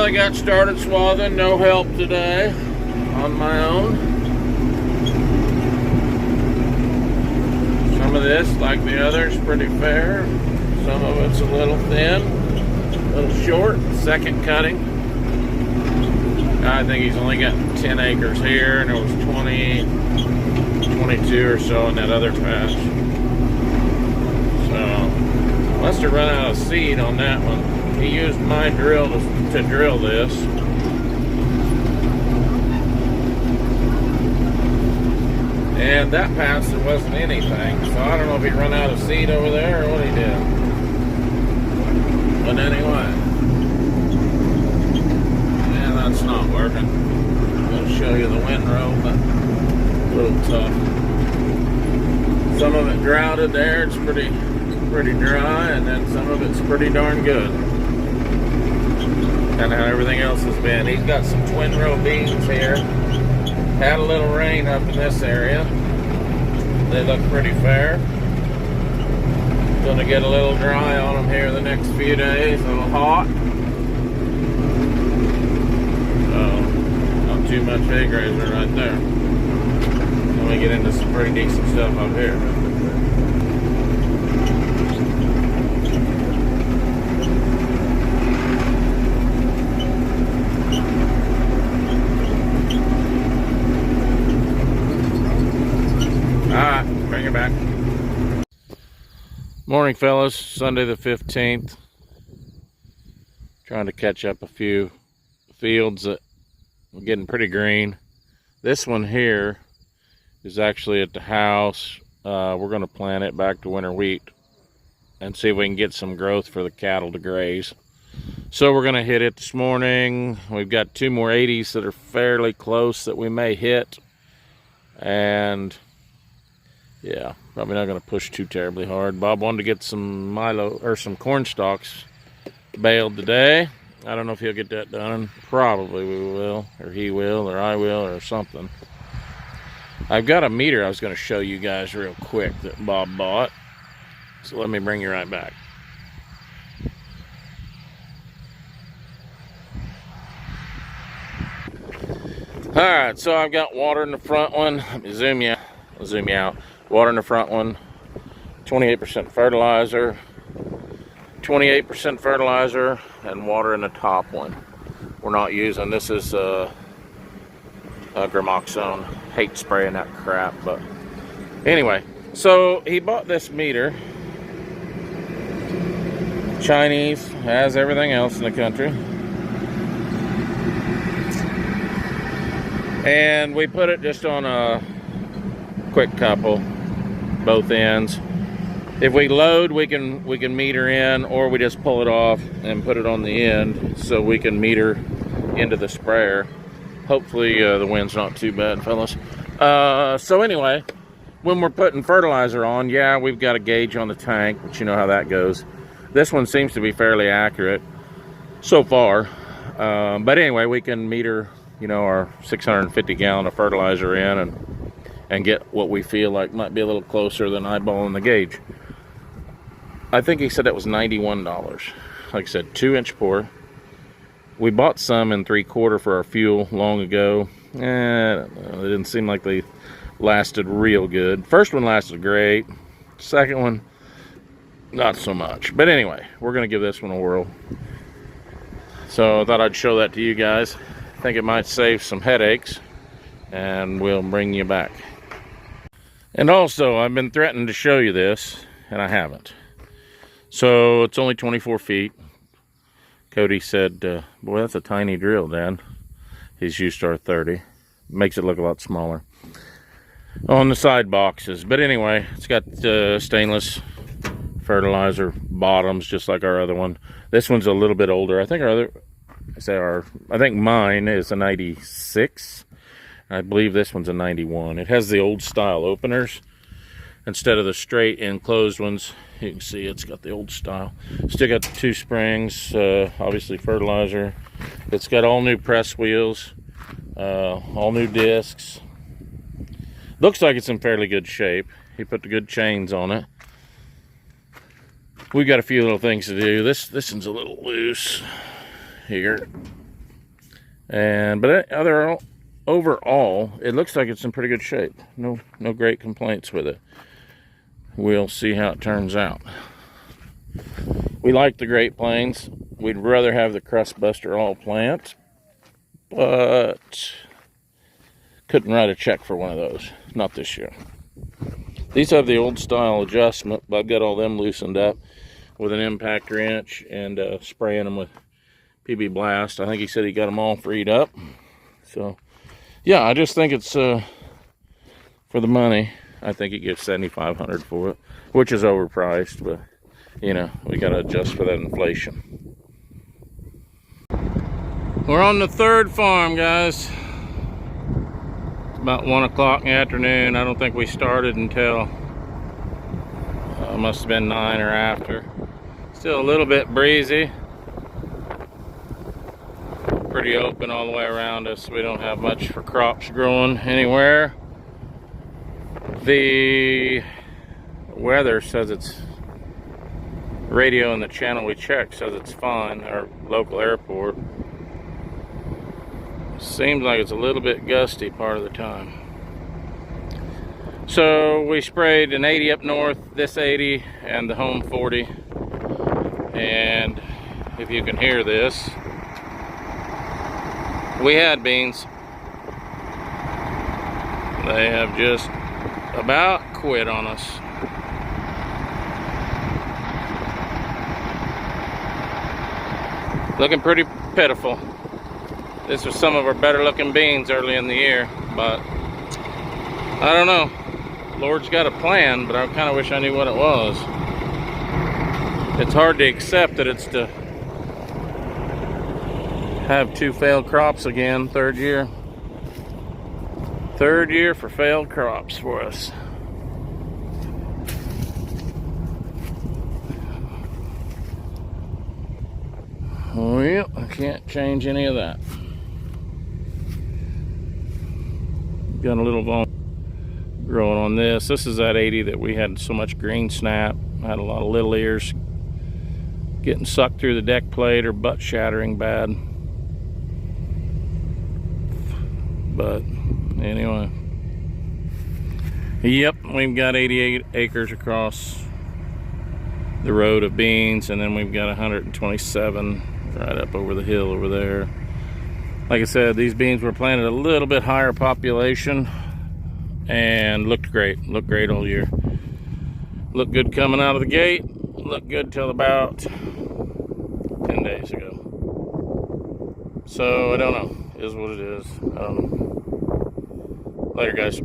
Well, I got started swathing, no help today, on my own. Some of this, like the others, pretty fair. Some of it's a little thin, a little short. Second cutting. I think he's only got 10 acres here, and it was 20, 22 or so in that other patch. So, must have run out of seed on that one. He used my drill to drill this. And that patch, there wasn't anything. So I don't know if he run out of seed over there or what he did. But anyway. And that's not working. I'm going to show you the windrow, but a little tough. Some of it droughted there. It's pretty dry, and then some of it's pretty darn good. Kind of how everything else has been. He's got some twin row beans here. Had a little rain up in this area. They look pretty fair. Gonna get a little dry on them here the next few days. A little hot. So, not too much hay grazer right there. Then we get into some pretty decent stuff up here. Alright, bring it back. Morning, fellas. Sunday the 15th. Trying to catch up a few fields that are getting pretty green. This one here is actually at the house. We're going to plant it back to winter wheat and see if we can get some growth for the cattle to graze. So we're going to hit it this morning. We've got 2 more 80s that are fairly close that we may hit. And yeah, probably not going to push too terribly hard. Bob wanted to get some milo or some corn stalks baled today. I don't know if he'll get that done. Probably we will, or he will, or I will, or something. I've got a meter I was going to show you guys real quick that Bob bought. So let me bring you right back. Alright, so I've got water in the front one. Let me zoom you out. Water in the front one, 28% fertilizer, 28% fertilizer, and water in the top one. We're not using, this is Gramoxone. Hate spraying that crap, but anyway. So he bought this meter. Chinese, has everything else in the country. And we put it just on a quick couple, both ends. If we load, we can meter in, or we just pull it off and put it on the end so we can meter into the sprayer. Hopefully the wind's not too bad, fellas. So anyway, when we're putting fertilizer on, yeah, we've got a gauge on the tank, but you know how that goes. This one seems to be fairly accurate so far. But anyway, we can meter, you know, our 650 gallon of fertilizer in and get what we feel like might be a little closer than eyeballing the gauge. I think he said it was $91. Like I said, 2-inch pour. We bought some in 3/4 for our fuel long ago. I don't know, it didn't seem like they lasted real good. First one lasted great. Second one, not so much. But anyway, we're gonna give this one a whirl. So I thought I'd show that to you guys. I think it might save some headaches, and we'll bring you back. And also, I've been threatening to show you this, and I haven't. So it's only 24 feet. Cody said, boy, that's a tiny drill, Dad. He's used to our 30. Makes it look a lot smaller on the side boxes. But anyway, it's got stainless fertilizer bottoms, just like our other one. This one's a little bit older. I think I think mine is a 96. I believe this one's a 91. It has the old style openers instead of the straight enclosed ones. You can see it's got the old style. Still got the 2 springs, obviously fertilizer. It's got all new press wheels, all new discs. Looks like it's in fairly good shape. He put the good chains on it. We've got a few little things to do. This one's a little loose here. But overall, it looks like it's in pretty good shape. No great complaints with it. We'll see how it turns out. We like the Great Plains. We'd rather have the Crust Buster all plant, but couldn't write a check for one of those. Not this year. These have the old style adjustment, but I've got all them loosened up with an impact wrench and spraying them with PB Blast. I think he said he got them all freed up. So, yeah, I just think it's for the money. I think he gets $7,500 for it, which is overpriced, but you know, we got to adjust for that inflation. We're on the third farm, guys. It's about 1 o'clock in the afternoon. I don't think we started until must have been 9 or after. Still a little bit breezy. Pretty open all the way around us. We don't have much for crops growing anywhere. The weather says it's, radio in the channel we checked says it's fine. Our local airport seems like it's a little bit gusty part of the time. So we sprayed an 80 up north, this 80, and the home 40. And if you can hear this, we had beans. They have just about quit on us. Looking pretty pitiful. This was some of our better looking beans early in the year, but I don't know. Lord's got a plan, but I kind of wish I knew what it was. It's hard to accept that it's to have 2 failed crops again, third year. Third year for failed crops for us. Well, I can't change any of that. Got a little bone growing on this. This is that 80 that we had so much green snap. I had a lot of little ears getting sucked through the deck plate or butt shattering bad. But anyway, yep, we've got 88 acres across the road of beans, and then we've got 127 right up over the hill over there. Like I said, these beans were planted a little bit higher population and looked great all year. Looked good coming out of the gate, looked good till about 10 days ago. So I don't know, is what it is. Later, guys.